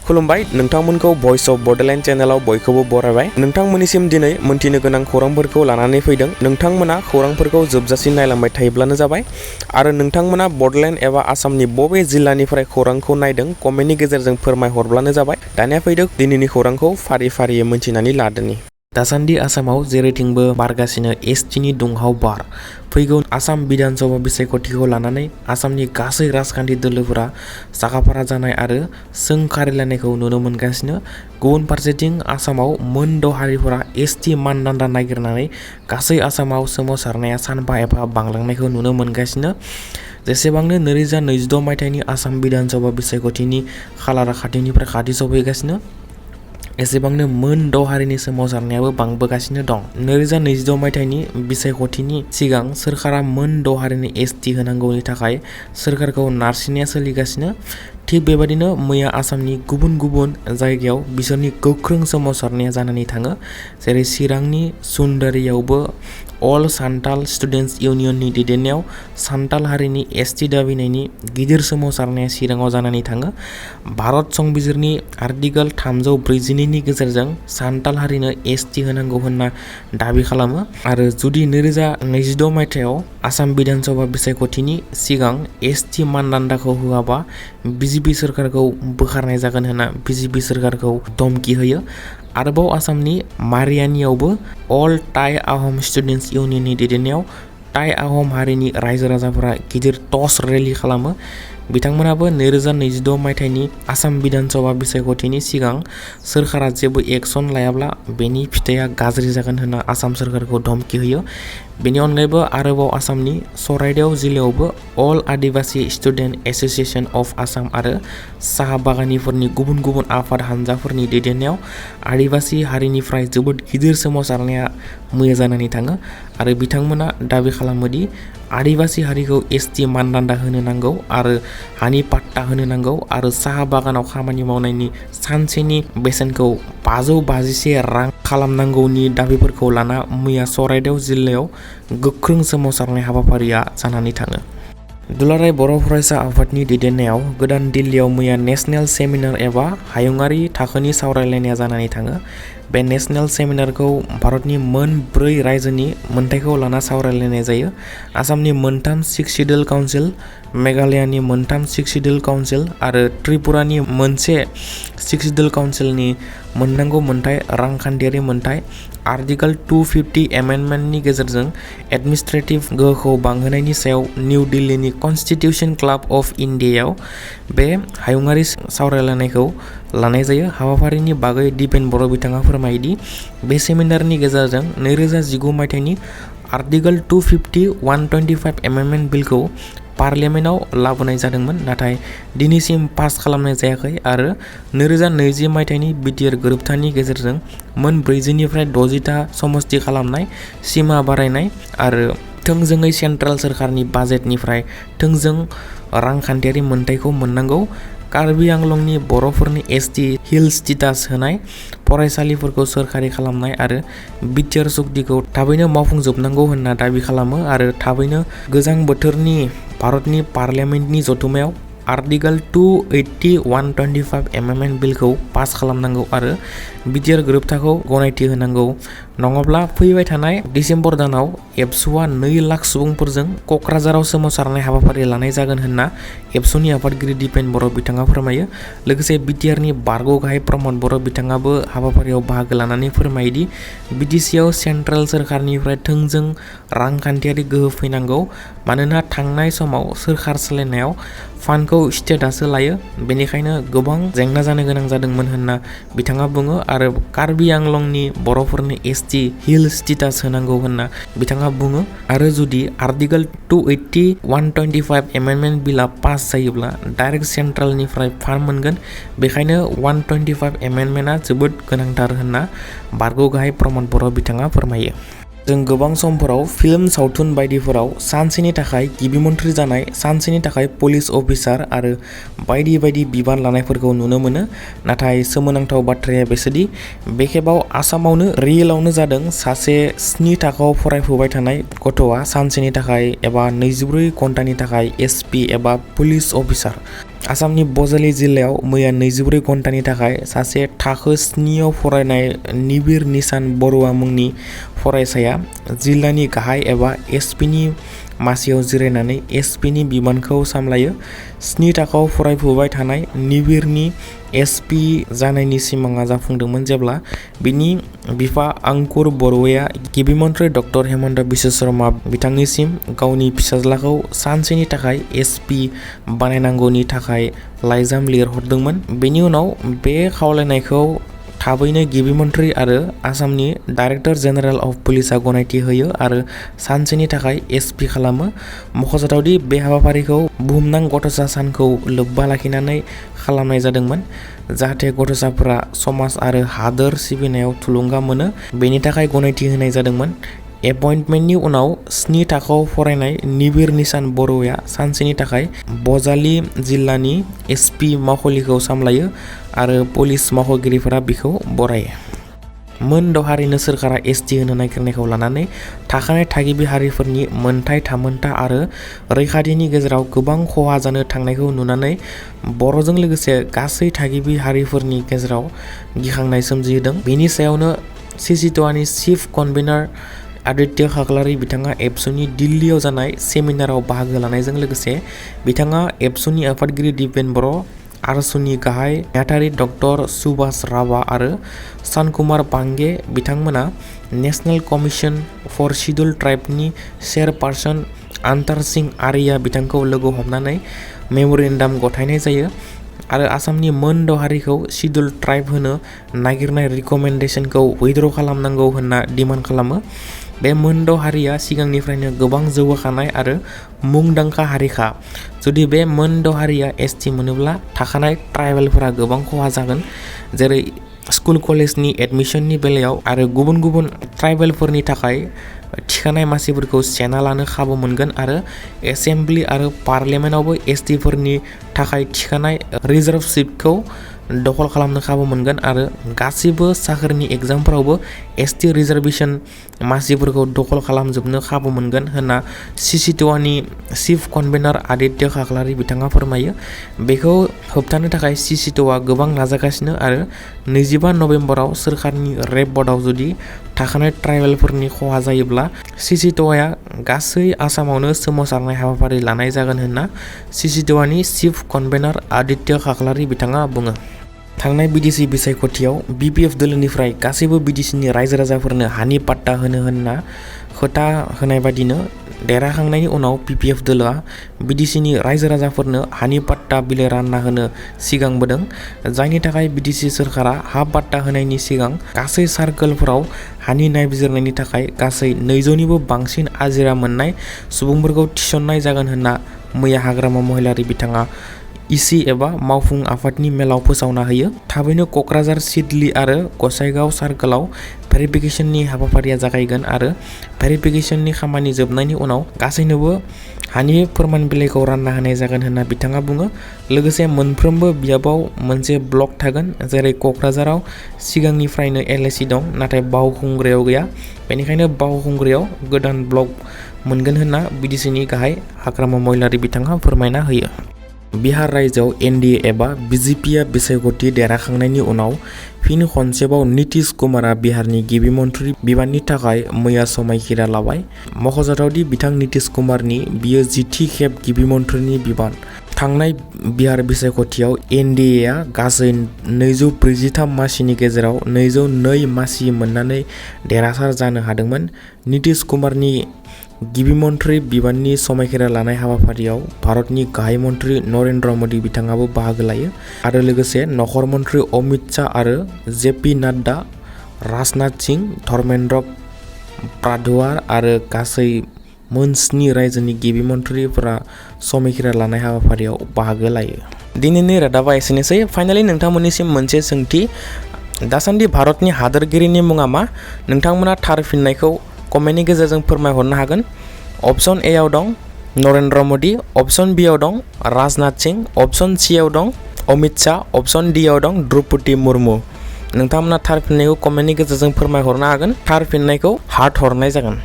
खुलुमबाय नोंथांमोनखौ voice of Bodoland चैनलाव बयखौबो बरायबाय। नोंथांमोननिसिम दिनै मोनथिनो गोनां खौरांफोरखौ लानानै फैदों। नोंथांमोना खौरांफोरखौ जोबजासिम नायलांबाय थायोब्लानो जाबाय आरो नोंथांमोना बडोलेण्ड एबा आसामनि बबे जिल्लानिफ्राय खौरांखौ नायदों कमेन्टनि गेजेरजों फोरमायहरब्लानो जाबाय। दानिया फैदों दिनैनि खौरांखौ फारि फारियै मोनथिनानै लादोनि। दासान्दि आसामाव जेरैथिंबो बारगासिनो एसटिनि दुंहाव बार। फैगौ आसाम बिधानसभा बिसायख'थिखौ लानानै आसामनि गासै राजखान्थि दोलोफोरा साखाफारा जानाय आरो सोंखारिलायनायखौ नुनो मोनगासिनो। गुबुन फारसेथिं आसामाव मोनद' हारिफोरा एसटि मानदान्दा नागिरनानै गासै आसामाव सोमावसारनाया सानफा एफा बांलांनायखौ नुनो मोनगासिनो। जेसेबांनो 2022 मायथाइनि आसाम बिधानसभा बिसायख'थिनि खालारा खाथिनिफ्राय खाथि सफैगासिनो एसेबांनो मोनद' हारिनि सोमावसारनायाबो बांबोगासिनो दं। 2022 मायथाइनि बिसायख'थिनि सिगां सोरखारा मोनद' हारिनि एसटि होनांगौनि थाखाय सोरखारखौ नारसिननाया सोलिगासिनो। थिग बेबादिनो मैया आसामनि गुबुन गुबुन जायगायाव बिसोरनि गोख्रों सोमावसारनाया जानानै थाङो। जेरै चिरांनि सुन्दारियावबो अल सान्थाल स्टुडेन्टस इउनियननि दैदेननायाव सान्थाल हारिनि एसटि दाबिनायनि गिदिर सोमावसारनाया चिराङाव जानानै थाङो। भारत संबिजिरनि आर्टिकल 342नि गेजेरजों सान्थाल हारिनो एसटि होनांगौ होनना दाबि खालामो आरो जुदि 2022 मायथाइयाव आसाम बिधानसभा बिसायख'थिनि सिगां एसटि मानदान्दाखौ होआबा बिजेपि सोरखारखौ बोखारनाय जागोन होनना बिजेपि सोरखारखौ धमकी होयो। आरोबाव आसामनि मारियानियावबो अल टाइ आहम स्टुडेन्टस इउनियननि दैदेननायाव टाइ आहम हारिनि रायजो राजाफोरा गिदिर टस रेलि खालामो। बिथांमोनाबो 2022 मायथाइनि आसाम बिधानसभा बिसायख'थिनि सिगां सोरखारा जेबो एक्सन लायाब्ला बेनि फिथाइया गाज्रि जागोन होनना आसाम सोरखारखौ धमकी होयो। बेनि अनगायैबो आरोबाव आसामनि चराइदेव जिल्लायावबो अल आदिबासि स्टुडेन्ट एस'सिएशन अफ आसाम आरो साहा बागानिफोरनि गुबुन गुबुन आफाद हानजाफोरनि दैदेननायाव आदिबासि हारिनिफ्राय जोबोद गिदिर सोमावसारनाया मैया जानानै थाङो आरो बिथांमोना दाबि खालामोदि आदिबासि हारिखौ एसटि मानदान्दा होनो नांगौ आरो हानि पाट्टा होनो नांगौ आरो साहा बागानाव खामानि मावनायनि सानसेनि बेसेनखौ 551 रां खालामनांगौनि दाबिफोरखौ लाना मैया चराइदेव जिल्लायाव गोख्रों सोमावसारनाय हाबाफारिया जानानै थाङो। दुलाराय बर' फरायसा आफादनि दैदेननायाव गोदान दिल्लीयाव मैया नेशनेल सेमिनार एबा हायुङारि थाखोनि सावरायलायनाया जानानै थाङो। बे नेशनेल सेमिनारखौ भारतनि मोन 4 रायजोनि मोनथायखौ लाना सावरायलायनाय जायो। आसामनि मोनथाम 6 शिड्युल काउन्सिल, मेघालयानि मोनथाम 6 शिड्युल काउन्सिल आरो त्रिपुरानि मोनसे 6 शिड्युल काउन्सिलनि मोननांगौ मोनथाय रांखान्थियारि मोनथाय आर्टिकल 250 एमेन्डमेन्टनि गेजेरजों एडमिनिस्ट्रेटिभ गोहोखौ बांहोनायनि सायाव निउ दिल्लीनि कन्स्टिटिउशन क्लाब अफ इन्डियायाव बे हायुङारि सावरायलायनायखौ लानाय जायो। हाबाफारिनि बागै दिपेन बर' बिथाङा फोरमायोदि बे सेमिनारनि गेजेरजों 2019 मायथाइनि आर्टिकल 250-125 एमेन्डमेन्ट बिलखौ पार्लियामेन्टआव लाबोनाय जादोंमोन नाथाय दिनैसिम पास खालामनाय जायाखै आरो 2020 मायथाइनि बिटिआर गोरोबथानि गेजेरजों मोन 40निफ्राय 60ता समस्ति खालामनाय, सिमा बारायनाय आरो थोंजोङै सेन्ट्रेल सोरखारनि बाजेटनिफ्राय थोंजों रांखान्थियारि मोनथायखौ मोननांगौ, कार्बि आंलंनि बर'फोरनि एसटि हिल स्टेटास होनाय, फरायसालिफोरखौ सोरखारि खालामनाय आरो बिटिआर सुक्तिखौ थाबैनो मावफुंजोबनांगौ होनना दाबि खालामो आरो थाबैनो गोजां बोथोरनि भारतनि पार्लियामेन्टनि जथुमायाव आर्टिकल 280-125 एमेन्डमेन्ट बिलखौ पास खालामनांगौ आरो बिटिआर गोरोबथाखौ गनायथि होनांगौ नङाब्ला फैबाय थानाय डिसेम्बर दानाव एबसुआ 2 लाख सुबुंफोरजों क'क्राझाराव सोमावसारनाय हाबाफारि लानाय जागोन होनना एबसुनि आफादगिरि दिपेन बर' बिथाङा फोरमायो। लोगोसे बिटिआरनि बारग' गाहाय प्रमद बर' बिथाङाबो हाबाफारियाव बाहागो लानानै फोरमायोदि बिटिसिआव सेन्ट्रेल सोरखारनिफ्राय थोंजों रांखान्थियारि गोहो फैनांगौ मानोना थांनाय समाव सोरखार सोलायनायाव फान्डखौ स्टेटआसो लायो, बेनिखायनो गोबां जेंना जानो गोनां जादोंमोन होनना बिथाङा बुङो आरो कार्बि आंलंनि बर'फोरनि एसटि हिल स्टेटास होनांगौ होनना बिथाङा बुङो आरो जुदि आर्टिकल 280-125 एमेन्डमेन्ट बिला पास जायोब्ला डाइरेक्ट सेन्ट्रेलनिफ्राय फान्ड मोनगोन, बेखायनो 125 एमेन्डमेन्टआ जोबोद गोनांथार होनना बारग' गाहाय प्रमद बर' बिथाङा फोरमायो। जों गोबां समफोराव फिल्म सावथुन बायदिफोराव सानसेनि थाखाय गिबि मन्थ्रि जानाय, सानसेनि थाखाय पुलिस अफिसार आरो बायदि बायदि बिबान लानायफोरखौ नुनो मोनो। नाथाय सोमोनांथाव बाथ्राया बेसोदि बे खेबाव आसामावनो रियेलावनो जादों सासे 7 थाखोआव फरायफुबाय थानाय गथ'आ सानसेनि थाखाय एबा 24 घन्टानि थाखाय एसपि एबा पुलिस अफिसार। आसामनि बजालि जिल्लायाव मैया 24 घन्टानि थाखाय सासे थाखो 7 आव फरायनाय निबिर निसान बरुवा मुंनि फरायसाया जिल्लानि गाहाय एबा एसपिनि मासियाव जिरायनानै एसपिनि बिबानखौ सामलायो। 7 थाखोआव फरायफुबाय थानाय निबिरनि एसपि जानायनि सिमाङा जाफुंदोंमोन जेब्ला बिनि बिफा अंकुर बरुवाया गिबि मन्थ्रि डक्टर हेमन्त बिश्व शर्मा बिथांनिसिम गावनि फिसाज्लाखौ सानसेनि थाखाय एसपि बानायनांगौनि थाखाय लाइजाम लिरहरदोंमोन। बेनि उनाव बे खावलायनायखौ थाबैनो गिबि मन्थ्रि आरो आसामनि डाइरेक्टर जेनेरेल अफ पुलिसआ गनायथि होयो आरो सानसेनि थाखाय एसपि खालामो। मख'जाथावदि बे हाबाफारिखौ बुहुमनां गथ'सा सानखौ लोब्बा लाखिनानै खालामनाय जादोंमोन जाहाथे गथ'साफोरा समाज आरो हादोर सिबिनायाव थुलुंगा मोनो बेनि थाखाय गनायथि होनाय जादोंमोन। एपइन्टमेन्टनि उनाव 7 थाखोआव फरायनाय निबिर निसान बरुवाया सानसेनि थाखाय बजालि जिल्लानि एसपि मावखुलिखौ सामलायो आरो पुलिस मावख'गिरिफोरा बिखौ बरायो। मोन द' हारिनो सोरखारा एसटि होनो नागिरनायखौ लानानै थाखानाय थागिबि हारिफोरनि मोनथाय थामोनथा आरो रैखाथिनि गेजेराव गोबां खहा जानो थांनायखौ नुनानै बर'जों लोगोसे गासै थागिबि हारिफोरनि गेजेराव गिखांनाय सोमजिहोदों। बेनि सायावनो सिसिट'आनि चिफ कनभेनार आदित्य खाख्लारि बिथाङा एबसुनि दिल्लीयाव जानाय सेमिनाराव बाहागो लानायजों लोगोसे बिथाङा एबसुनि आफादगिरि दिपेन बर', आरसुनि गाहाय नेहाथारि डक्टर सुभाष राभा आरो सानकुमार पांगे बिथांमोना नेशनेल कमिसन फर शिड्युल्ड ट्राइबनि चेयारपारसन आन्तार सिंह आर्यया बिथांखौ लोगो हमनानै मेम'रेन्डाम गथायनाय जायो आरो आसामनि मोन द' हारिखौ शिड्युल्ड ट्राइब होनो नागिरनाय रिकमेन्डेसनखौ उइथड्र खालामनांगौ होनना डिमान्ड खालामो। बे मोन द' हारिया सिगांनिफ्रायनो गोबां जौगाखानाय आरो मुंदांखा हारिखा। जुदि बे मोन द' हारिया एसटि मोनोब्ला थाखानाय ट्राइबेलफोरा गोबां खहा जागोन, जेरै स्कुल कलेजनि एडमिशननि बेलायाव आरो गुबुन गुबुन ट्राइबेलफोरनि थाखाय थिखानाय मासिफोरखौ सेना लानो खाबु मोनगोन आरो एसेम्ब्लि आरो पार्लियामेन्टआवबो एसटिफोरनि थाखाय थिखानाय रिजार्भ सिटखौ दखल खालामनो खाबु मोनगोन आरो गासिबो साख्रिनि एग्जामफोरावबो एसटि रिजार्भेसन मासिफोरखौ दखल खालामजोबनो खाबु मोनगोन होनना सिसिट'आनि चिफ कनभेनार आदित्य खाख्लारि बिथाङा फोरमायो। बेखौ होबथानो थाखाय सिसिट'आ गोबां नाजागासिनो आरो 25 नभेम्बराव सोरखारनि रेप बर्डआव जुदि थाखानाय ट्राइबेलफोरनि खहा जायोब्ला सिसिट'आ गासै आसामावनो सोमावसारनाय हाबाफारि लानाय जागोन होनना सिसिट'आनि चिफ कनभेनार आदित्य खाख्लारि बिथाङा बुङो। थांनाय बिटिसि बिसायख'थियाव बिपिएफ दोलोनिफ्राय गासैबो बिटिसिनि रायजो राजाफोरनो हानि पाट्टा होनो होनना खोथा होनाय बादिनो देरहाखांनायनि उनाव पिपिएफ दोलोआ बिटिसिनि रायजो राजाफोरनो हानि पाट्टा बिलाइ रानना होनो सिगांबोदों, जायनि थाखाय बिटिसि सोरखारा हा पाट्टा होनायनि सिगां गासै सार्कोलफोराव हानि नायबिजिरनायनि थाखाय गासै 200निबो बांसिन आजिरा मोननाय सुबुंफोरखौ थिसननाय जागोन होनना मैया हाग्रामा महिलारि बिथाङा इसि एबा मावफुं आफादनि मेलाव फोसावना होयो। थाबैनो क'क्राझार सिडली आरो गसाइगाव सार्कोलाव भेरिफिकेसननि हाबाफारिया जागायगोन आरो भेरिफिकेसननि खामानि जोबनायनि उनाव गासैनोबो हानि फोरमान बिलाइखौ रानना होनाय जागोन होनना बिथाङा बुङो। लोगोसे मोनफ्रोमबो बियाबाव मोनसे ब्लक थागोन, जेरै क'क्राझाराव सिगांनिफ्रायनो एलएसि दं नाथाय बावखुंग्रियाव गैया, बेनिखायनो बावखुंग्रियाव गोदान ब्लक मोनगोन होनना बिटिसिनि गाहाय हाग्रामा महिलारि बिथाङा फोरमायना होयो। बिहार रायजोआव एनडिए एबा बिजेपिआ बिसायख'थि देरहाखांनायनि उनाव फिन खनसेबाव नितीश कुमारआ बिहारनि गिबि मन्थ्रि बिबाननि थाखाय मैया समायखिरा लाबाय। मख'जाथावदि बिथां नितीश कुमारनि बियो 10थि खेब गिबि मन्थ्रिनि बिबान। थांनाय बिहार बिसायख'थियाव एनडिएआ गासै 243 मासिनि गेजेराव 202 मासि मोननानै देरहासार जानो हादोंमोन। नितीश कुमारनि गिबि मन्थ्रि बिबाननि समायखिरा लानाय हाबाफारियाव भारतनि गाहाय मन्थ्रि नरेन्द्र मदि बिथाङाबो बाहागो लायो आरो लोगोसे नखर मन्थ्रि अमित शाह आरो जेपि नाड्डा, राजनाथ सिंह, धर्मेन्द्र प्रधान आरो गासै मोन 7 रायजोनि गिबि मन्थ्रिफोरा समायखिरा लानाय हाबाफारियाव बाहागो लायो। दिनैनि रादाबा एसेनोसै। फाइनालि नोंथांमोननिसिम मोनसे सोंथि, दासान्दि भारतनि हादोरगिरिनि मुङा मा? नोंथांमोना थार फिननायखौ कमेन्टनि गेजेरजों फोरमायहरनो हागोन। अप्शन ए आव दं नरेन्द्र मदि, अप्शन बि आव दं राजनाथ सिंह, अप्शन सि आव दं अमित शाह, अप्शन डि आव दं द्रौपदी मुर्मु। नोंथांमोना थार फिननायखौ कमेन्टनि गेजेरजों फोरमायहरनो हागोन। थार फिननायखौ हार्ट हरनाय जागोन।